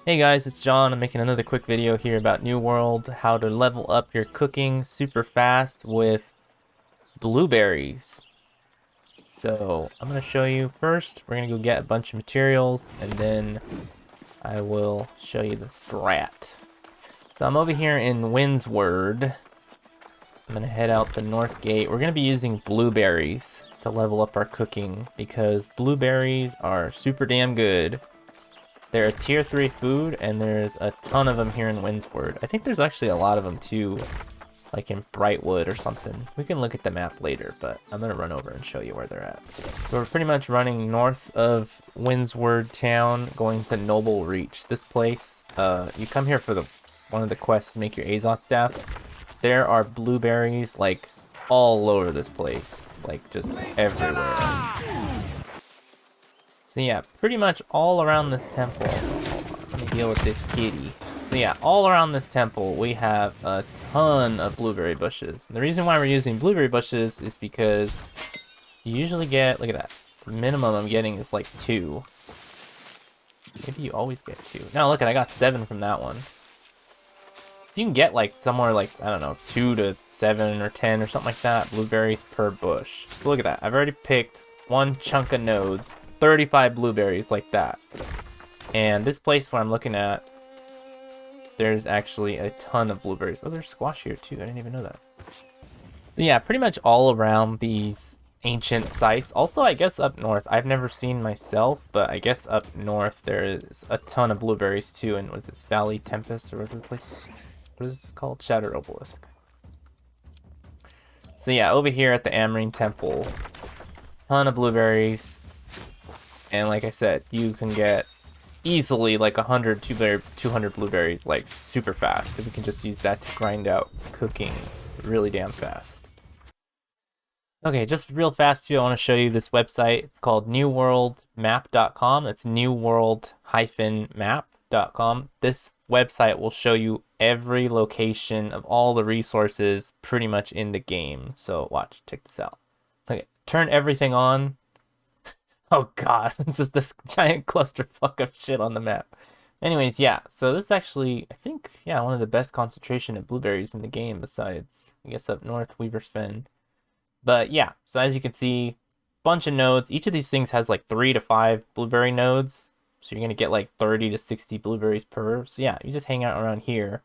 Hey guys, it's John. I'm making another quick video here about New World, how to level up your cooking super fast with blueberries. So I'm going to show you first. We're going to go get a bunch of materials and then I will show you the strat. So I'm over here in Windsward. I'm going to head out the north gate. We're going to be using blueberries to level up our cooking because blueberries are super damn good. They're a tier 3 food, and there's a ton of them here in Windsward. I think there's actually a lot of them too, like in Brightwood or something. We can look at the map later, but I'm going to run over and show you where they're at. So we're pretty much running north of Windsward town, going to Noble Reach. This place, you come here for one of the quests to make your Azoth staff. There are blueberries, like, all over this place. Like, just everywhere. So yeah, pretty much all around this temple. Let me deal with this kitty. So yeah, all around this temple we have a ton of blueberry bushes. And the reason why we're using blueberry bushes is because you usually get, look at that, the minimum I'm getting is like 2. Maybe you always get 2. No, look at, I got 7 from that one. So you can get like somewhere like, I don't know, 2 to 7 or 10 or something like that, blueberries per bush. So look at that, I've already picked one chunk of nodes. 35 blueberries like that. And this place where I'm looking at, there's actually a ton of blueberries. Oh, there's squash here too. I didn't even know that. So yeah, pretty much all around these ancient sites. Also, I guess up north, I've never seen myself, but I guess up north there is a ton of blueberries too. And what's this, Valley Tempest or whatever the place? What is this called? Shattered Obelisk. So yeah, over here at the Amarine Temple, ton of blueberries. And like I said, you can get easily like 200 blueberries like super fast. And we can just use that to grind out cooking really damn fast. Okay, just real fast too, I want to show you this website. It's called newworldmap.com. That's newworld-map.com. This website will show you every location of all the resources pretty much in the game. So watch, check this out. Okay, turn everything on. Oh god, it's just this giant clusterfuck of shit on the map. Anyways, yeah, so this is actually, I think, yeah, one of the best concentration of blueberries in the game besides, I guess, up north, Weaver's Fen. But yeah, so as you can see, bunch of nodes. Each of these things has like 3 to 5 blueberry nodes. So you're going to get like 30 to 60 blueberries per. So yeah, you just hang out around here.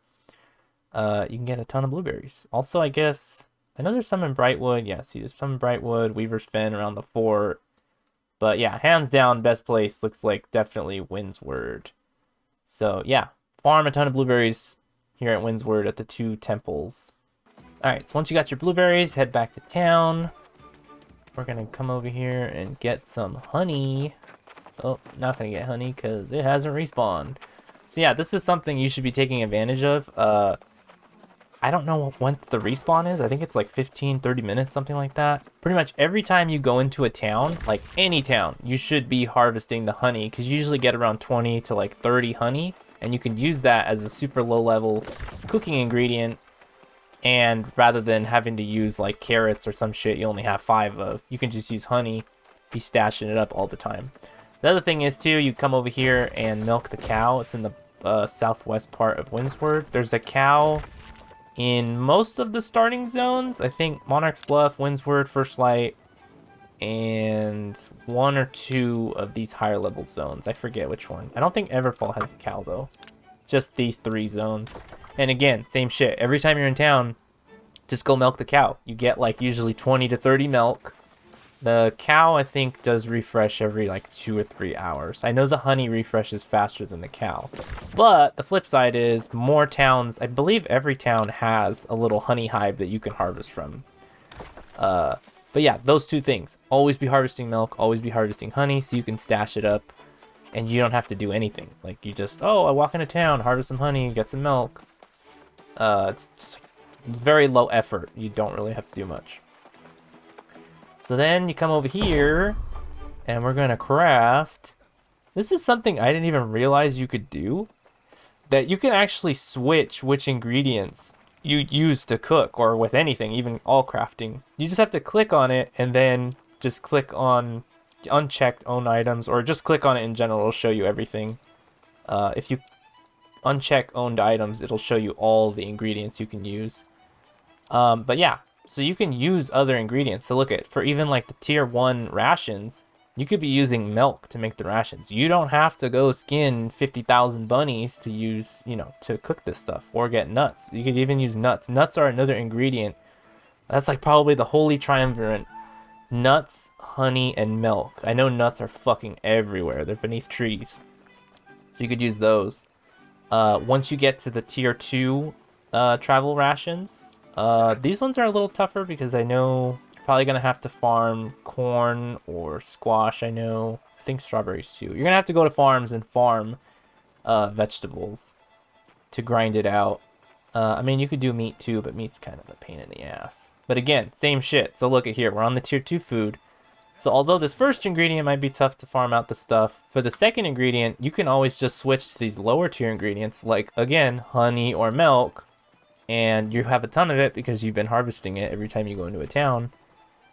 You can get a ton of blueberries. Also, I guess, I know there's some in Brightwood. Yeah, see, there's some in Brightwood, Weaver's Fen around the fort. But yeah, hands down, best place looks like definitely Windsward. So yeah, farm a ton of blueberries here at Windsward at the 2 temples. Alright, so once you got your blueberries, head back to town. We're going to come over here and get some honey. Oh, not going to get honey because it hasn't respawned. So yeah, this is something you should be taking advantage of. I don't know when the respawn is. I think it's like 15, 30 minutes, something like that. Pretty much every time you go into a town, like any town, you should be harvesting the honey because you usually get around 20 to like 30 honey. And you can use that as a super low level cooking ingredient. And rather than having to use like carrots or some shit you only have 5 of, you can just use honey, be stashing it up all the time. The other thing is too, you come over here and milk the cow. It's in the southwest part of Windsward. There's a cow in most of the starting zones. I think Monarch's Bluff, Windsward, First Light, and 1 or 2 of these higher level zones. I forget which one. I don't think Everfall has a cow though. Just these 3 zones. And again, same shit. Every time you're in town, just go milk the cow. You get like usually 20 to 30 milk. The cow, I think, does refresh every like 2 or 3 hours. I know the honey refreshes faster than the cow. But the flip side is more towns, I believe every town has a little honey hive that you can harvest from. But yeah, those 2 things. Always be harvesting milk, always be harvesting honey so you can stash it up. And you don't have to do anything. Like you just, oh, I walk into town, harvest some honey, get some milk. It's just very low effort. You don't really have to do much. So then you come over here and we're going to craft. This is something I didn't even realize you could do. That you can actually switch which ingredients you use to cook or with anything, even all crafting. You just have to click on it and then just click on unchecked own items or just click on it in general. It'll show you everything. If you uncheck owned items, it'll show you all the ingredients you can use. But yeah, so you can use other ingredients. So look at, for even like the tier 1 rations, you could be using milk to make the rations. You don't have to go skin 50,000 bunnies to use, you know, to cook this stuff, or get nuts. You could even use nuts. Nuts are another ingredient. That's like probably the holy triumvirate. Nuts, honey, and milk. I know nuts are fucking everywhere. They're beneath trees. So you could use those. Once you get to the tier 2 travel rations, these ones are a little tougher because I know you're probably going to have to farm corn or squash. I think strawberries too. You're going to have to go to farms and farm vegetables to grind it out. I mean, you could do meat too, but meat's kind of a pain in the ass. But again, same shit. So look at here. We're on the tier 2 food. So although this first ingredient might be tough to farm out the stuff, for the second ingredient, you can always just switch to these lower tier ingredients, like, again, honey or milk, and you have a ton of it because you've been harvesting it every time you go into a town,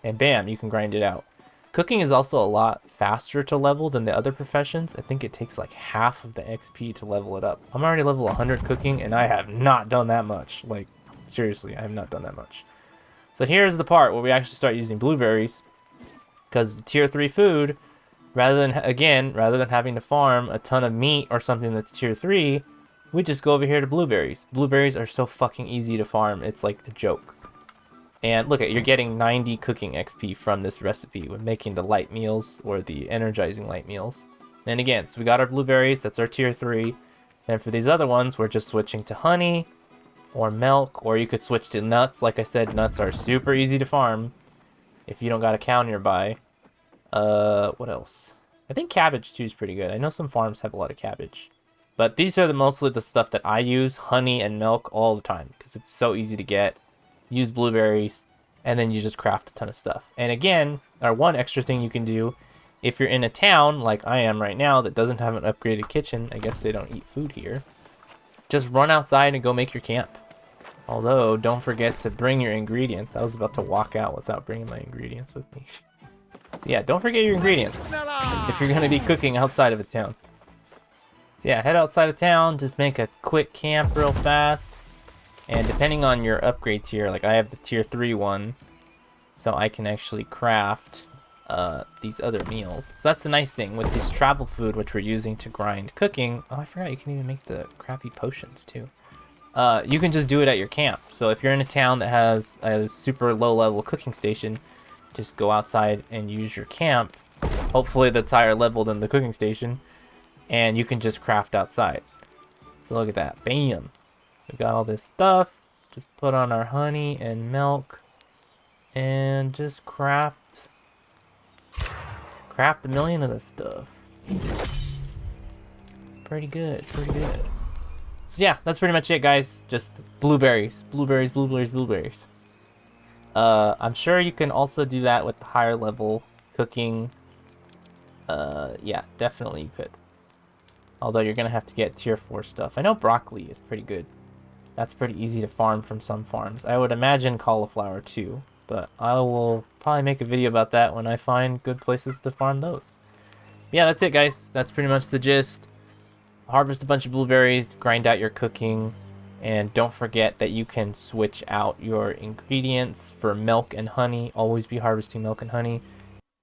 and bam, you can grind it out. Cooking is also a lot faster to level than the other professions. I think it takes like half of the XP to level it up. I'm already level 100 cooking, and I have not done that much. Like, seriously, I have not done that much. So here's the part where we actually start using blueberries, because tier 3 food, rather than having to farm a ton of meat or something that's tier 3, we just go over here to blueberries. Blueberries are so fucking easy to farm, it's like a joke. And look at, you're getting 90 cooking XP from this recipe when making the light meals or the energizing light meals. And again, so we got our blueberries, that's our tier 3. Then for these other ones, we're just switching to honey or milk, or you could switch to nuts. Like I said, nuts are super easy to farm if you don't got a cow nearby. What else? I think cabbage too is pretty good. I know some farms have a lot of cabbage. But these are mostly the stuff that I use, honey and milk, all the time, because it's so easy to get. Use blueberries, and then you just craft a ton of stuff. And again, our one extra thing you can do, if you're in a town, like I am right now, that doesn't have an upgraded kitchen, I guess they don't eat food here, just run outside and go make your camp. Although, don't forget to bring your ingredients. I was about to walk out without bringing my ingredients with me. So yeah, don't forget your ingredients if you're going to be cooking outside of a town. So yeah, head outside of town, just make a quick camp real fast. And depending on your upgrade tier, like I have the tier 3 one, so I can actually craft these other meals. So that's the nice thing with this travel food, which we're using to grind cooking. Oh, I forgot you can even make the crappy potions too. You can just do it at your camp. So if you're in a town that has a super low level cooking station, just go outside and use your camp. Hopefully that's higher level than the cooking station. And you can just craft outside. So look at that. Bam. We got all this stuff. Just put on our honey and milk. And just craft a million of this stuff. Pretty good, pretty good. So yeah, that's pretty much it, guys. Just blueberries, blueberries, blueberries, blueberries. I'm sure you can also do that with the higher level cooking. Yeah, definitely you could. Although you're gonna have to get tier 4 stuff. I know broccoli is pretty good. That's pretty easy to farm from some farms. I would imagine cauliflower too, but I will probably make a video about that when I find good places to farm those. Yeah, that's it, guys. That's pretty much the gist. Harvest a bunch of blueberries, grind out your cooking, and don't forget that you can switch out your ingredients for milk and honey. Always be harvesting milk and honey.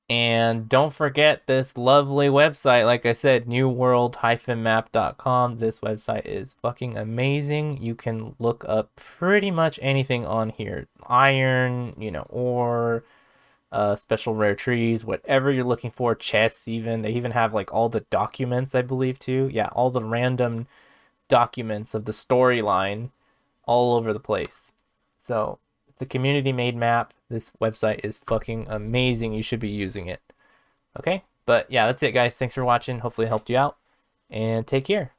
And don't forget this lovely website, like I said, newworld-map.com. This website is fucking amazing. You can look up pretty much anything on here. Iron, ore, special rare trees, whatever you're looking for, chests even. They even have like all the documents, I believe, too. Yeah, all the random documents of the storyline all over the place. So it's a community-made map. This website is fucking amazing. You should be using it. Okay? But yeah, that's it, guys. Thanks for watching. Hopefully it helped you out. And take care.